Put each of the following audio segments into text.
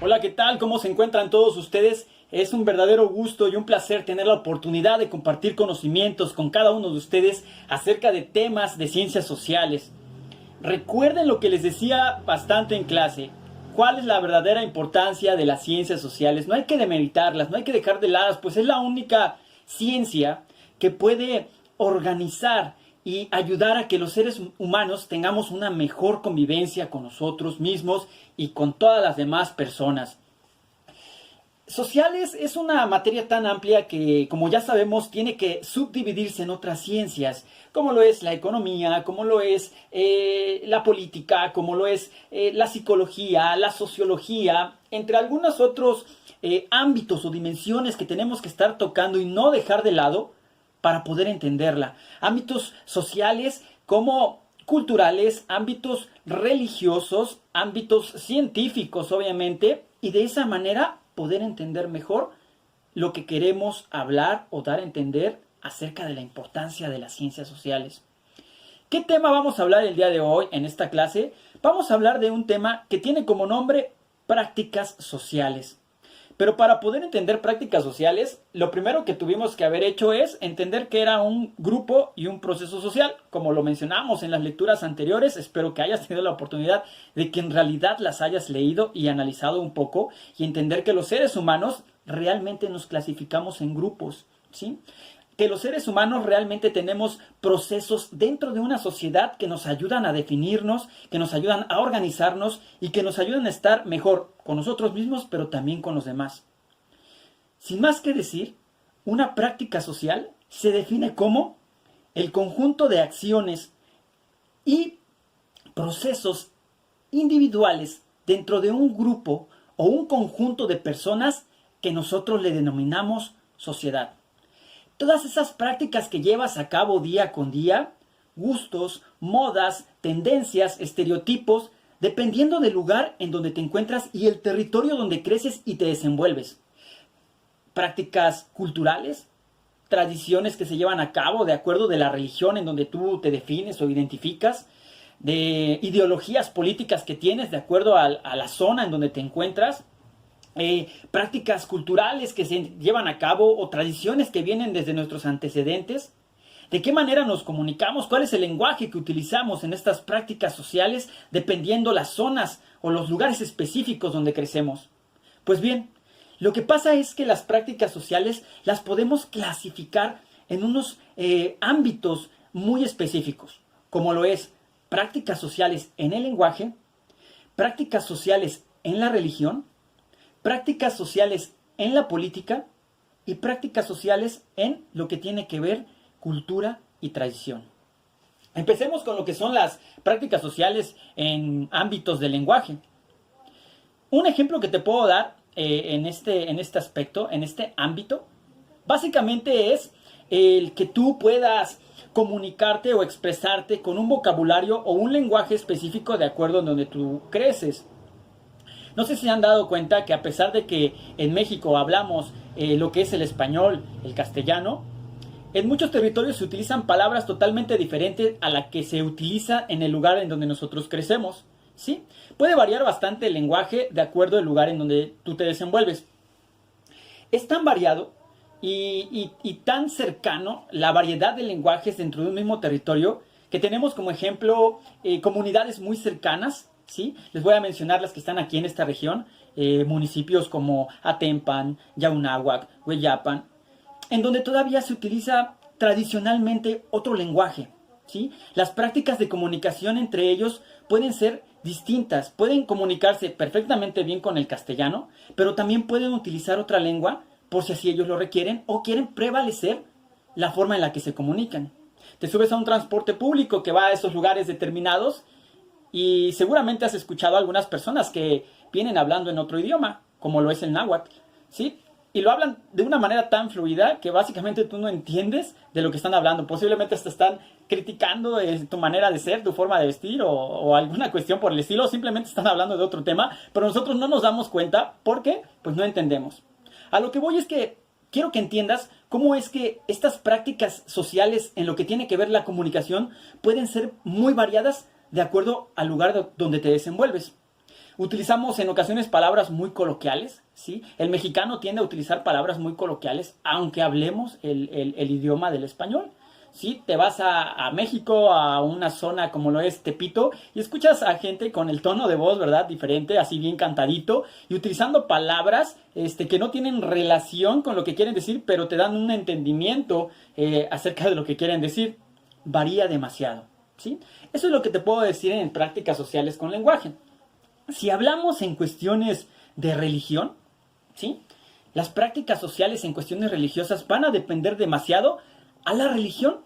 Hola, ¿qué tal? ¿Cómo se encuentran todos ustedes? Es un verdadero gusto y un placer tener la oportunidad de compartir conocimientos con cada uno de ustedes acerca de temas de ciencias sociales. Recuerden lo que les decía bastante en clase. ¿Cuál es la verdadera importancia de las ciencias sociales? No hay que demeritarlas, no hay que dejar de lado, pues es la única ciencia que puede organizar y ayudar a que los seres humanos tengamos una mejor convivencia con nosotros mismos y con todas las demás personas. Sociales es una materia tan amplia que, como ya sabemos, tiene que subdividirse en otras ciencias, como lo es la economía, como lo es la política, como lo es la psicología, la sociología, entre algunos otros ámbitos o dimensiones que tenemos que estar tocando y no dejar de lado para poder entenderla. Ámbitos sociales como culturales, ámbitos religiosos, ámbitos científicos, obviamente, y de esa manera poder entender mejor lo que queremos hablar o dar a entender acerca de la importancia de las ciencias sociales. ¿Qué tema vamos a hablar el día de hoy en esta clase? Vamos a hablar de un tema que tiene como nombre prácticas sociales. Pero para poder entender prácticas sociales, lo primero que tuvimos que haber hecho es entender que era un grupo y un proceso social. Como lo mencionamos en las lecturas anteriores, espero que hayas tenido la oportunidad de que en realidad las hayas leído y analizado un poco y entender que los seres humanos realmente nos clasificamos en grupos, ¿sí? Que los seres humanos realmente tenemos procesos dentro de una sociedad que nos ayudan a definirnos, que nos ayudan a organizarnos y que nos ayudan a estar mejor con nosotros mismos, pero también con los demás. Sin más que decir, una práctica social se define como el conjunto de acciones y procesos individuales dentro de un grupo o un conjunto de personas que nosotros le denominamos sociedad. Todas esas prácticas que llevas a cabo día con día, gustos, modas, tendencias, estereotipos, dependiendo del lugar en donde te encuentras y el territorio donde creces y te desenvuelves. Prácticas culturales, tradiciones que se llevan a cabo de acuerdo de la religión en donde tú te defines o identificas, de ideologías políticas que tienes de acuerdo a la zona en donde te encuentras, prácticas culturales que se llevan a cabo o tradiciones que vienen desde nuestros antecedentes. ¿De qué manera nos comunicamos? ¿Cuál es el lenguaje que utilizamos en estas prácticas sociales dependiendo las zonas o los lugares específicos donde crecemos? Pues bien, lo que pasa es que las prácticas sociales las podemos clasificar en unos ámbitos muy específicos, como lo es prácticas sociales en el lenguaje, prácticas sociales en la religión, prácticas sociales en la política y prácticas sociales en lo que tiene que ver cultura y tradición. Empecemos con lo que son las prácticas sociales en ámbitos del lenguaje. Un ejemplo que te puedo dar en este aspecto, en este ámbito, básicamente es el que tú puedas comunicarte o expresarte con un vocabulario o un lenguaje específico de acuerdo en donde tú creces. No sé si se han dado cuenta que a pesar de que en México hablamos lo que es el español, el castellano, en muchos territorios se utilizan palabras totalmente diferentes a la que se utiliza en el lugar en donde nosotros crecemos, ¿sí? Puede variar bastante el lenguaje de acuerdo al lugar en donde tú te desenvuelves. Es tan variado y tan cercano la variedad de lenguajes dentro de un mismo territorio que tenemos como ejemplo comunidades muy cercanas, ¿sí? Les voy a mencionar las que están aquí en esta región, municipios como Atempan, Yaunáhuac, Hueyapan, en donde todavía se utiliza tradicionalmente otro lenguaje, ¿sí? Las prácticas de comunicación entre ellos pueden ser distintas, pueden comunicarse perfectamente bien con el castellano, pero también pueden utilizar otra lengua por si así ellos lo requieren o quieren prevalecer la forma en la que se comunican. Te subes a un transporte público que va a esos lugares determinados y seguramente has escuchado a algunas personas que vienen hablando en otro idioma, como lo es el náhuatl, ¿sí? Y lo hablan de una manera tan fluida que básicamente tú no entiendes de lo que están hablando. Posiblemente te están criticando tu manera de ser, tu forma de vestir o alguna cuestión por el estilo. Simplemente están hablando de otro tema, pero nosotros no nos damos cuenta porque pues no entendemos. A lo que voy es que quiero que entiendas cómo es que estas prácticas sociales en lo que tiene que ver la comunicación pueden ser muy variadas de acuerdo al lugar donde te desenvuelves. Utilizamos en ocasiones palabras muy coloquiales, ¿sí? El mexicano tiende a utilizar palabras muy coloquiales, aunque hablemos el idioma del español. ¿Sí? Te vas a México, a una zona como lo es Tepito, y escuchas a gente con el tono de voz, ¿verdad? Diferente, así bien cantadito, y utilizando palabras que no tienen relación con lo que quieren decir, pero te dan un entendimiento acerca de lo que quieren decir. Varía demasiado, ¿sí? Eso es lo que te puedo decir en prácticas sociales con lenguaje. Si hablamos en cuestiones de religión, ¿sí? Las prácticas sociales en cuestiones religiosas van a depender demasiado a la religión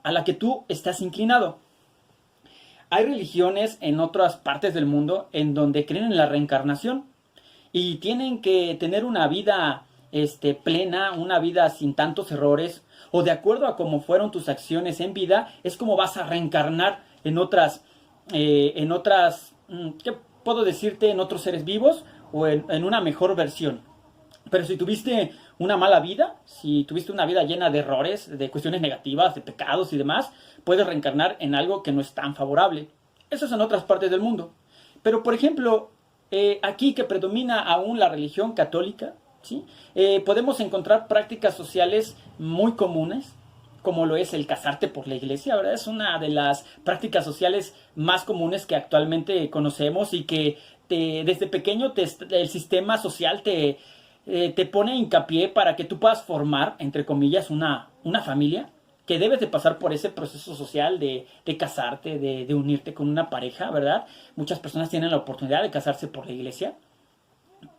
a la que tú estás inclinado. Hay religiones en otras partes del mundo en donde creen en la reencarnación y tienen que tener una vida plena, una vida sin tantos errores, o de acuerdo a cómo fueron tus acciones en vida, es como vas a reencarnar en otras, ¿qué puedo decirte? En otros seres vivos o en una mejor versión. Pero si tuviste una mala vida, si tuviste una vida llena de errores, de cuestiones negativas, de pecados y demás, puedes reencarnar en algo que no es tan favorable. Eso es en otras partes del mundo. Pero, por ejemplo, aquí que predomina aún la religión católica, ¿sí? Podemos encontrar prácticas sociales muy comunes, como lo es el casarte por la iglesia, ¿verdad? Es una de las prácticas sociales más comunes que actualmente conocemos y que desde pequeño el sistema social te pone hincapié para que tú puedas formar, entre comillas, una familia, que debes de pasar por ese proceso social de casarte, de unirte con una pareja, ¿verdad? Muchas personas tienen la oportunidad de casarse por la iglesia,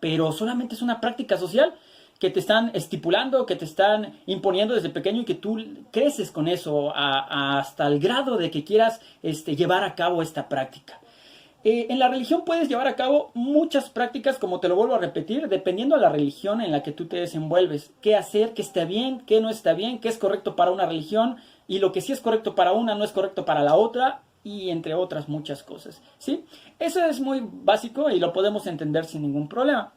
pero solamente es una práctica social que te están estipulando, que te están imponiendo desde pequeño y que tú creces con eso hasta el grado de que quieras llevar a cabo esta práctica. En la religión puedes llevar a cabo muchas prácticas, como te lo vuelvo a repetir, dependiendo de la religión en la que tú te desenvuelves. Qué hacer, qué está bien, qué no está bien, qué es correcto para una religión y lo que sí es correcto para una no es correcto para la otra, y entre otras muchas cosas, ¿sí? Eso es muy básico y lo podemos entender sin ningún problema.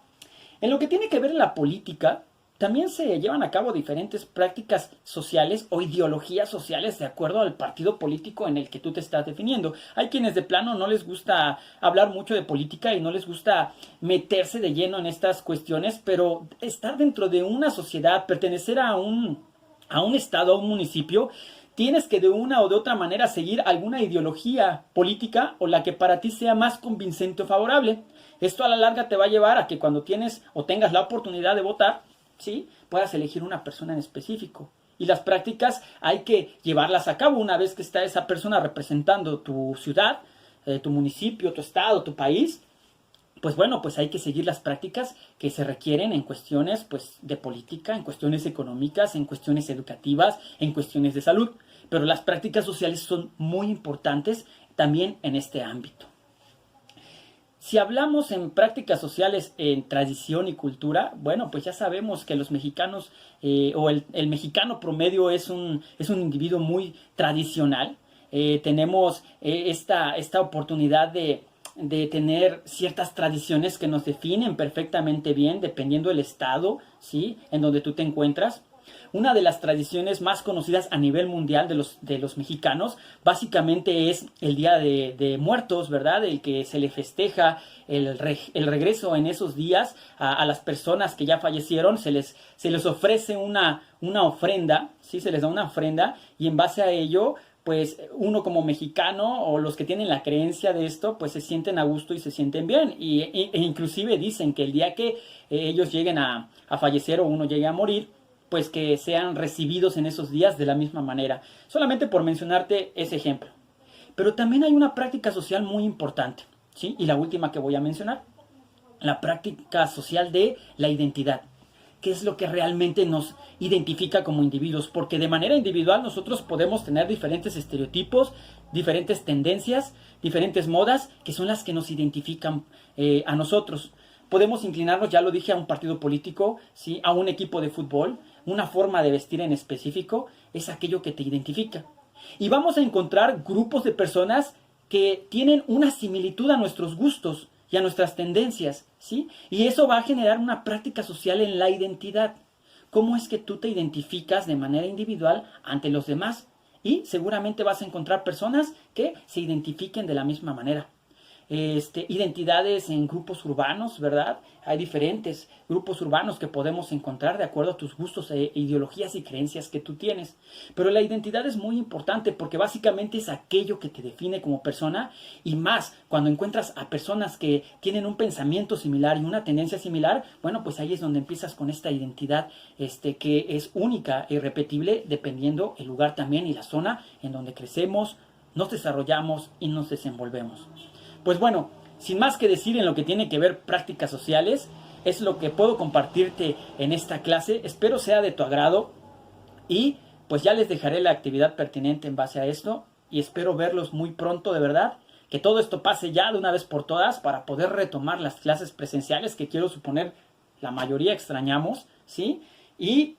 En lo que tiene que ver la política, también se llevan a cabo diferentes prácticas sociales o ideologías sociales de acuerdo al partido político en el que tú te estás definiendo. Hay quienes de plano no les gusta hablar mucho de política y no les gusta meterse de lleno en estas cuestiones, pero estar dentro de una sociedad, pertenecer a un estado, a un municipio, tienes que de una o de otra manera seguir alguna ideología política o la que para ti sea más convincente o favorable. Esto a la larga te va a llevar a que cuando tienes o tengas la oportunidad de votar, ¿sí?, puedas elegir una persona en específico. Y las prácticas hay que llevarlas a cabo una vez que está esa persona representando tu ciudad, tu municipio, tu estado, tu país. Pues bueno, pues hay que seguir las prácticas que se requieren en cuestiones pues de política, en cuestiones económicas, en cuestiones educativas, en cuestiones de salud. Pero las prácticas sociales son muy importantes también en este ámbito. Si hablamos en prácticas sociales en tradición y cultura, bueno, pues ya sabemos que los mexicanos o el mexicano promedio es un individuo muy tradicional. Tenemos esta oportunidad de tener ciertas tradiciones que nos definen perfectamente bien dependiendo del estado, ¿sí?, en donde tú te encuentras. Una de las tradiciones más conocidas a nivel mundial de los mexicanos básicamente es el Día de Muertos, ¿verdad? El que se le festeja el regreso en esos días a las personas que ya fallecieron, se les ofrece una ofrenda, ¿sí? Se les da una ofrenda y en base a ello, pues uno como mexicano o los que tienen la creencia de esto, pues se sienten a gusto y se sienten bien. E inclusive dicen que el día que ellos lleguen a fallecer o uno llegue a morir, pues que sean recibidos en esos días de la misma manera. Solamente por mencionarte ese ejemplo. Pero también hay una práctica social muy importante, ¿sí? Y la última que voy a mencionar, la práctica social de la identidad. ¿Qué es lo que realmente nos identifica como individuos? Porque de manera individual nosotros podemos tener diferentes estereotipos, diferentes tendencias, diferentes modas, que son las que nos identifican a nosotros. Podemos inclinarnos, ya lo dije, a un partido político, ¿sí?, a un equipo de fútbol, una forma de vestir en específico, es aquello que te identifica. Y vamos a encontrar grupos de personas que tienen una similitud a nuestros gustos y a nuestras tendencias, ¿sí? Y eso va a generar una práctica social en la identidad. ¿Cómo es que tú te identificas de manera individual ante los demás? Y seguramente vas a encontrar personas que se identifiquen de la misma manera. identidades en grupos urbanos, ¿verdad? Hay diferentes grupos urbanos que podemos encontrar de acuerdo a tus gustos, ideologías y creencias que tú tienes. Pero la identidad es muy importante porque básicamente es aquello que te define como persona, y más cuando encuentras a personas que tienen un pensamiento similar y una tendencia similar. Bueno, pues ahí es donde empiezas con esta identidad que es única e irrepetible dependiendo el lugar también y la zona en donde crecemos, nos desarrollamos y nos desenvolvemos. Pues bueno, sin más que decir en lo que tiene que ver prácticas sociales, es lo que puedo compartirte en esta clase. Espero sea de tu agrado y pues ya les dejaré la actividad pertinente en base a esto y espero verlos muy pronto, de verdad. Que todo esto pase ya de una vez por todas para poder retomar las clases presenciales que quiero suponer la mayoría extrañamos, ¿sí? Y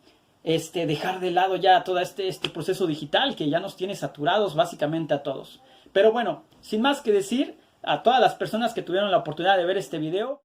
dejar de lado ya todo este proceso digital que ya nos tiene saturados básicamente a todos. Pero bueno, sin más que decir, a todas las personas que tuvieron la oportunidad de ver este video,